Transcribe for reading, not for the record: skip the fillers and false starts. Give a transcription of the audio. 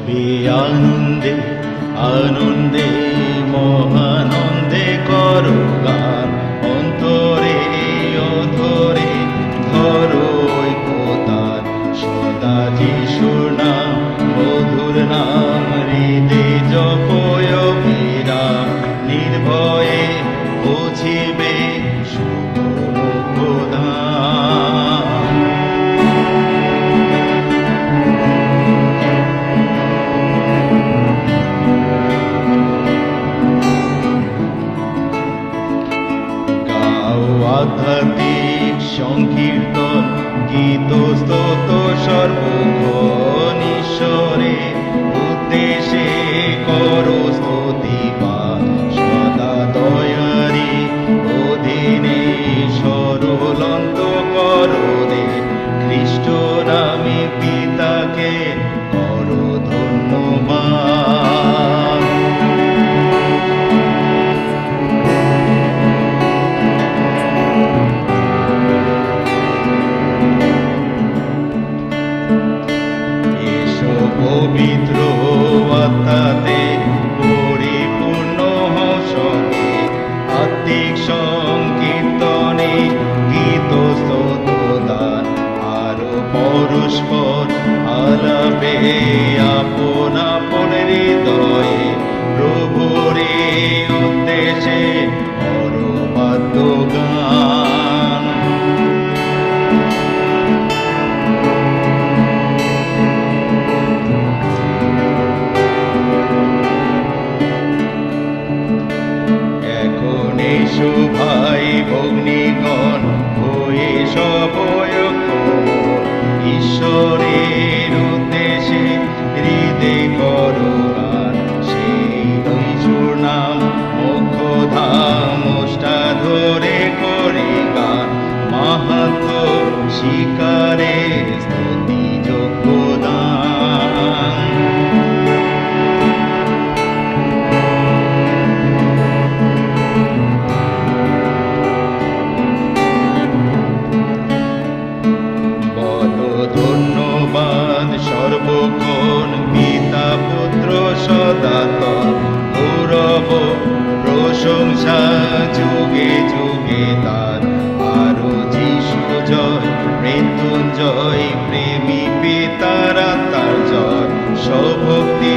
সবে আনন্দে আনন্দে মহানন্দে করো গান, অন্তরে অধরে ধরো ঐকতান। সদা যিশুর নাম মধুর নাম হৃদে জপয় বিরাম, নির্ভয়ে বুঝিবে শুভ প্রদান। গাও আধ্যাত্মিক সংকীর্তন, গীত স্তোত্র সর্বক্ষণ, ঈশ্বরের উদ্দেশ্যে করো স্তুতিবাদ। সদা দয়ারি অধীনে সরল অন্তঃকরণে খ্রিস্ট নামে পিতাকে করো ধন্যবাদ। এসো পবিত্র আত্মাতে পরিপূর্ণ হও সঙ্গে, আত্মিক সংকীর্তনে গীত স্তোত্র দান। আরো পরস্পর আলাপে আপন আপন হৃদয়ে প্রভুরে উদ্দেশ্যে করো বাদ্যগান। এখন এসো ভাই ভগ্নীগণ, হয়ে সবয়ক ঈশ্বরের উদ্দেশ্যে হৃদে করো গান। সেই যিশুর নাম মোক্ষধাম অষ্টাধরে করে গান, মাহাত্ম্য শিকারে স্তুতি যোগ্য দান। ধন্যবাদ সর্বক্ষণ পিতা পুত্র সদাতন, গৌরব প্রশংসা যুগে যুগে তার। আরো যিশু জয় মৃত্যুঞ্জয়, প্রেমী পিতার আত্মার জয়, সভক্তি